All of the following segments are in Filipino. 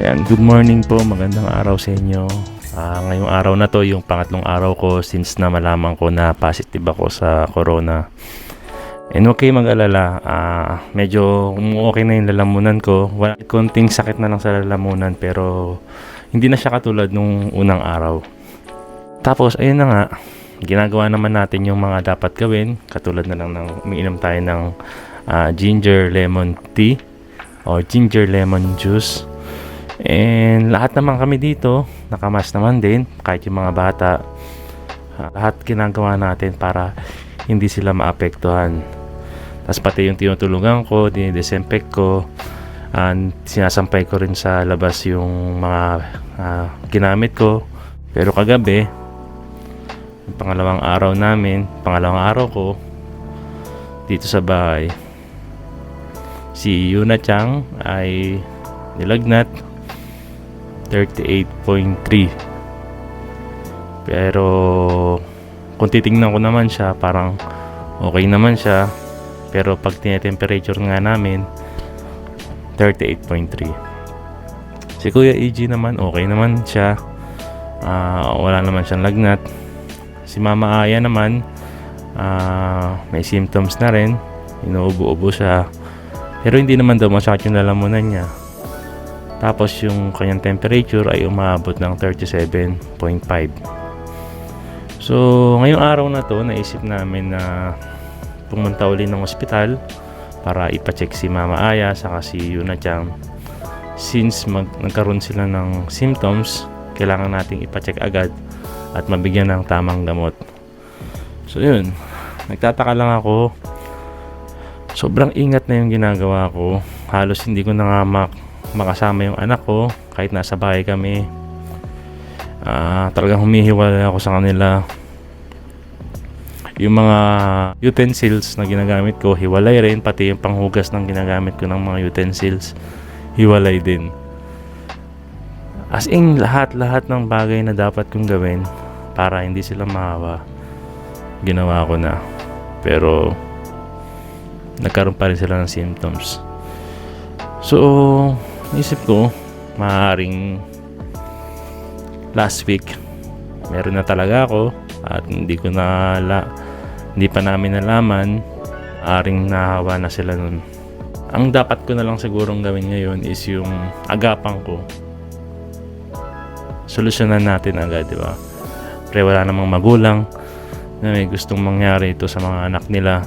Ayan, good morning po, magandang araw sa inyo. Ngayong araw na to, yung pangatlong araw ko since na malaman ko na positive ako sa corona. And okay mag-alala, medyo okay na yung lalamunan ko. Wala, konting sakit na lang sa lalamunan pero hindi na siya katulad nung unang araw. Tapos ayun na nga, ginagawa naman natin yung mga dapat gawin. Katulad na lang ng umiinom tayo ng ginger lemon tea or ginger lemon juice. And lahat naman kami dito, nakamas naman din, kahit yung mga bata. Lahat ginagawa natin para hindi sila maapektuhan. Tapos pati yung tinutulungan ko, dinidisinfect ko, and sinasampay ko rin sa labas yung mga ginamit ko. Pero kagabi, yung pangalawang araw ko dito sa bahay, si Yuna Chang ay nilagnat 38.3. Pero kung titingnan ko naman siya, parang okay naman siya. Pero pag tinetemperature nga namin, 38.3. Si Kuya EG naman, okay naman siya. Wala naman siyang lagnat. Si Mama Aya naman, may symptoms na rin. Inuubo-ubo siya. Pero hindi naman daw masakit yung lalamunan niya. Tapos yung kanyang temperature ay umabot ng 37.5. So, ngayong araw na to, naisip namin na pumunta uli ng ospital para ipacheck si Mama Aya saka si Yuna Chang. Since nagkaroon sila ng symptoms, kailangan nating ipacheck agad at mabigyan ng tamang gamot. So yun, nagtataka lang ako. Sobrang ingat na yung ginagawa ko. Halos hindi ko na nga makasama yung anak ko kahit nasa bahay kami. Talagang humihiwalay ako sa kanila. Yung mga utensils na ginagamit ko, hiwalay rin. Pati yung panghugas ng ginagamit ko ng mga utensils, hiwalay din. As in, lahat ng bagay na dapat kong gawin para hindi sila maawa, ginawa ko na. Pero nagkaroon pa rin sila ng symptoms. So isip ko, maaaring last week meron na talaga ako at hindi pa namin nalaman, maaaring nahawa na sila nun. Ang dapat ko na lang sigurong gawin ngayon is yung agapan ko, solusyonan natin agad, di ba? Pre, wala namang magulang na may gustong mangyari ito sa mga anak nila.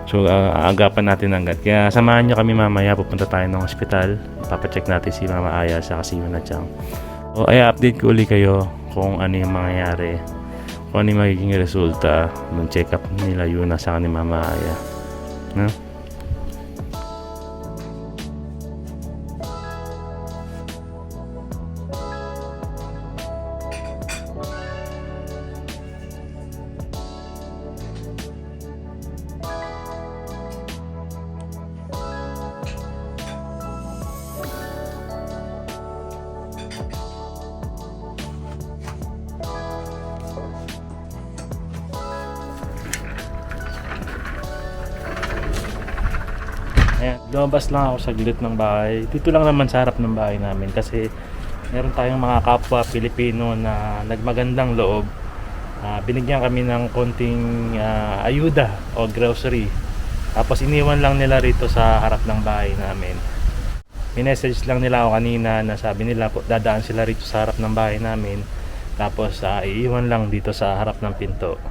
So, agapan natin agad. Kaya samahan nyo kami mamaya. Pupunta tayo ng ospital. Papacheck natin si Mama Aya sa si Yuna Chang. So, update ko ulit kayo kung ano yung mangyayari. Kung ano yung magiging resulta ng check-up nila Yuna sa ni Mama Aya. No? Ayan, lumabas lang ako saglit ng bahay. Dito lang naman sa harap ng bahay namin kasi meron tayong mga kapwa Pilipino na nagmagandang loob. Binigyan kami ng konting ayuda o grocery. Tapos iniwan lang nila rito sa harap ng bahay namin. Minessage lang nila ako kanina na sabi nila dadaan sila rito sa harap ng bahay namin. Tapos iiwan lang dito sa harap ng pinto.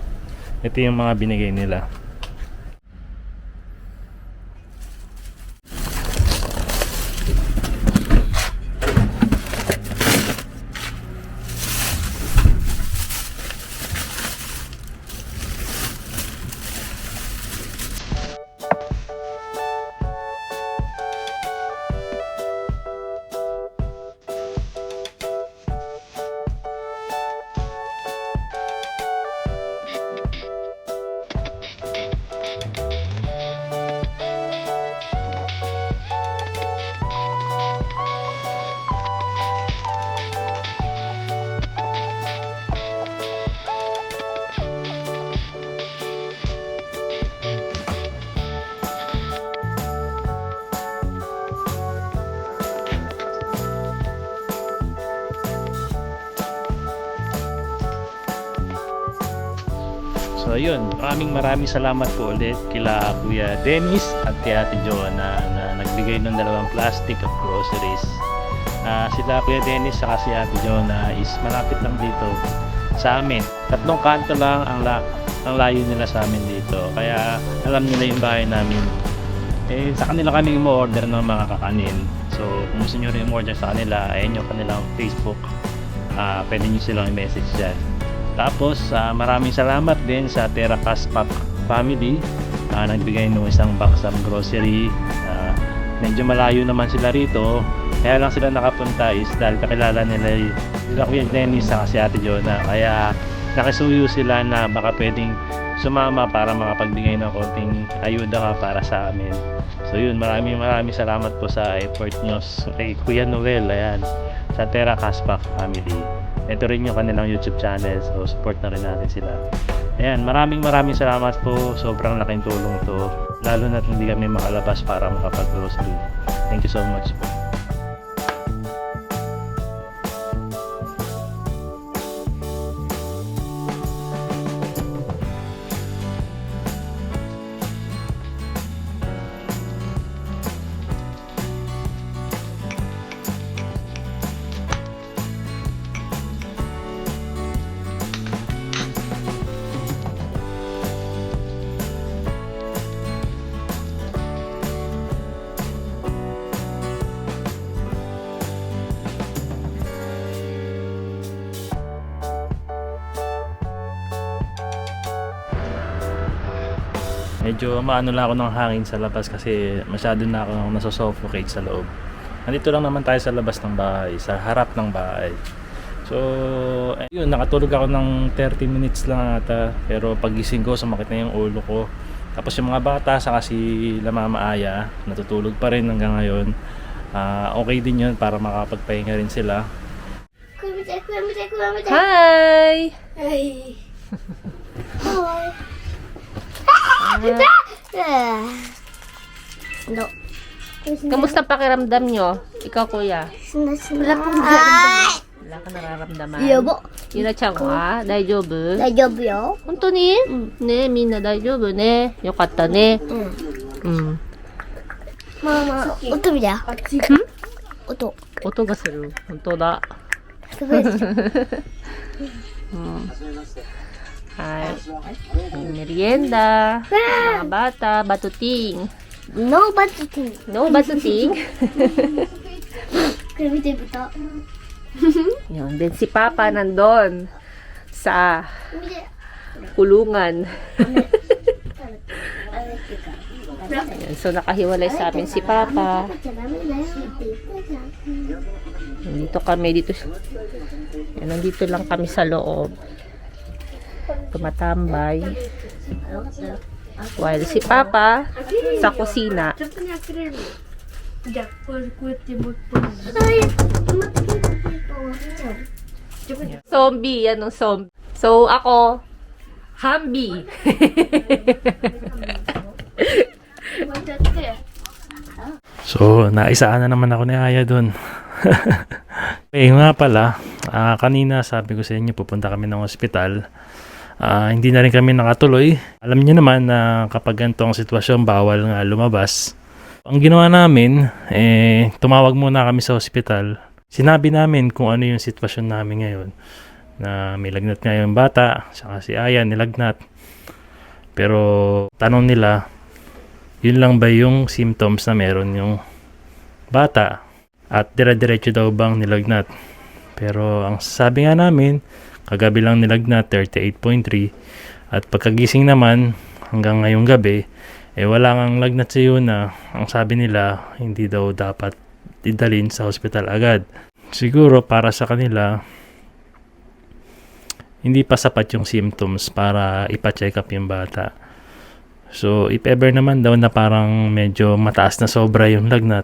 Ito yung mga binigay nila. So yun, maraming salamat po ulit kila Kuya Dennis at kay Ate Joanna na nagbigay ng 2 plastic of groceries. Sila Kuya Dennis at si Ate Joanna is malapit lang dito sa amin. 3 kanto lang ang layo nila sa amin dito. Kaya alam nila yung bahay namin. Sa kanila kami umu-order ng mga kakanin. So kung gusto nyo rin umorder sa kanila, ayan yung kanilang Facebook. Pwede nyo silang i-message dyan. Tapos maraming salamat din sa Terra Caspac family. Nagbigay ng isang box of grocery. Medyo malayo naman sila rito. Kaya lang sila nakapunta is dahil kakilala nila yung Kuya Dennis sa si Ate Jonah. Kaya nakisuyo sila na baka pwedeng sumama para makapagbigay ng konting ayuda ka para sa amin. So yun, maraming salamat po sa effort nyo kay Kuya Noel, ayan, sa Terra Caspac family. Ito rin yung kanilang YouTube channel, so support na rin natin sila. Ayan, maraming salamat po. Sobrang laking tulong to, lalo na hindi kami makalabas para makapag-grocery. Thank you so much po. Medyo maano lang ako ng hangin sa labas kasi masyado na ako nasusuffocate sa loob. Nandito lang naman tayo sa labas ng bahay, sa harap ng bahay. So, yun, nakatulog ako ng 30 minutes lang ata. Pero pagising ko, sumakit na yung ulo ko. Tapos yung mga bata, saka si La Mama Aya, natutulog pa rin hanggang ngayon. Okay din yun para makapagpahinga rin sila. Hi! Hi! No. Kamusta pakiramdam nyo? Ikaw, kuya? Wala pong nararamdaman. Wala ka nararamdaman? Yobo. Ira-chan wa? Daijoubu? Daijoubu yo. 本当にねえ、みんな大丈夫ね。よかったね。うん。ママ、音見だよ。音。音がする。本当だ。すごいでしょ。はい。Merienda. Mga bata, batuting. No budgeting. No batuting. これ見て豚。 Yun. Then si Papa nandun sa 見て。 kulungan. Ayan, so nakahiwalay sa amin si Papa. Dito kami, Ayan, nandito lang kami sa loob. Tumatambay. While si Papa sa kusina. Zombie, anong zombie? So ako, Hambi. So, naisaan na naman ako ni Aya dun. Nga pala, kanina sabi ko sa inyo, pupunta kami ng ospital. Hindi na rin kami nakatuloy. Alam niyo naman na kapag ganito ang sitwasyon, bawal nga lumabas. Ang ginawa namin, tumawag muna kami sa ospital. Sinabi namin kung ano yung sitwasyon namin ngayon. Na may lagnat nga yung bata, saka si Aya nilagnat. Pero tanong nila, yun lang ba yung symptoms na meron yung bata? At dire-diretso daw bang nilagnat? Pero ang sabi nga namin, kagabi lang nilagnat, 38.3. At pagkagising naman, hanggang ngayong gabi, wala ngang lagnat sa Yuna. Ang sabi nila, hindi daw dapat idalhin sa hospital agad. Siguro para sa kanila, hindi pa sapat yung symptoms para ipa-check up yung bata. So, if ever naman daw na parang medyo mataas na sobra yung lagnat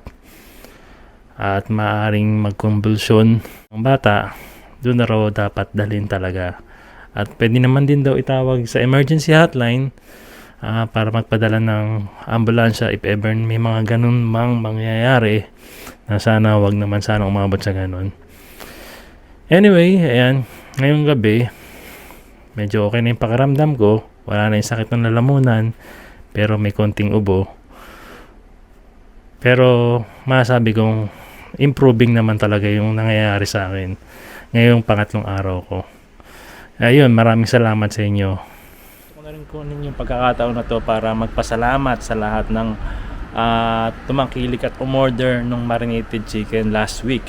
at maaaring magkonvulsyon ang bata, doon na raw dapat dalhin talaga. At pwede naman din daw itawag sa emergency hotline para magpadala ng ambulansya if ever may mga ganun mang mangyayari, na sana wag naman sana umabot sa ganun. Anyway, ayan, ngayong gabi medyo okay na yung pakiramdam ko. Wala na yung sakit ng lalamunan, pero may konting ubo. Pero masabi kong improving naman talaga yung nangyayari sa akin ngayong pangatlong araw ko. Ayun, maraming salamat sa inyo. Gusto ko na rin kunin yung pagkakataon na to para magpasalamat sa lahat ng tumangkilik at umorder ng marinated chicken last week.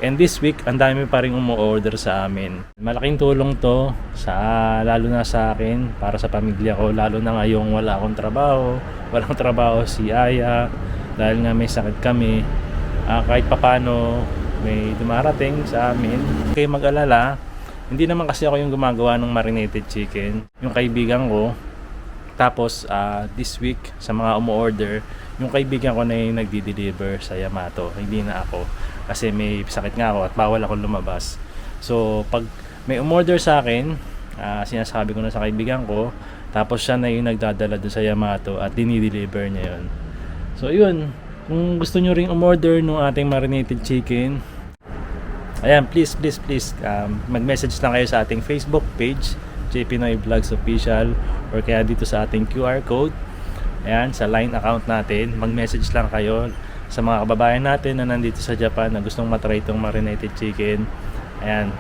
And this week, ang dami pa rin umu-order sa amin. Malaking tulong to lalo na sa akin, para sa pamilya ko, lalo na ngayong wala akong trabaho, walang trabaho si Aya, dahil nga may sakit kami. Kahit papano may dumarating sa amin. Kaya mag-alala, hindi naman kasi ako yung gumagawa ng marinated chicken. Yung kaibigan ko, tapos this week sa mga umu-order, yung kaibigan ko na yung nagdi-deliver sa Yamato, hindi na ako. Kasi may sakit nga ako at bawal ako lumabas. So pag may umorder sa akin, sinasabi ko na sa kaibigan ko, tapos siya na yung nagdadala doon sa Yamato at dinideliver niya yun. So yun, kung gusto nyo ring umorder ng ating marinated chicken, ayan, please mag-message lang kayo sa ating Facebook page, JP Noy Vlogs Official, or kaya dito sa ating QR code, ayan, sa line account natin. Mag-message lang kayo sa mga kababayan natin na nandito sa Japan na gustong matry itong marinated chicken. Ayan,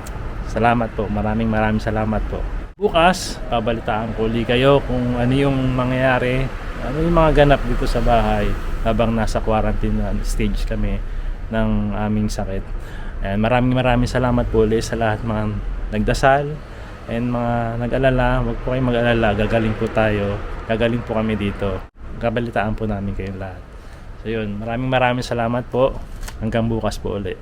salamat po, maraming salamat po. Bukas, babalitaan ko ulit kayo kung ano yung mangyayari, ano yung mga ganap dito sa bahay habang nasa quarantine stage kami ng aming sakit. Ayan, maraming salamat po ulit sa lahat mga nagdasal and mga nag-alala. Huwag po kayong mag-alala, gagaling po tayo, gagaling po kami dito, kabalitaan po namin kayong lahat. So yun, maraming salamat po. Hanggang bukas po ulit.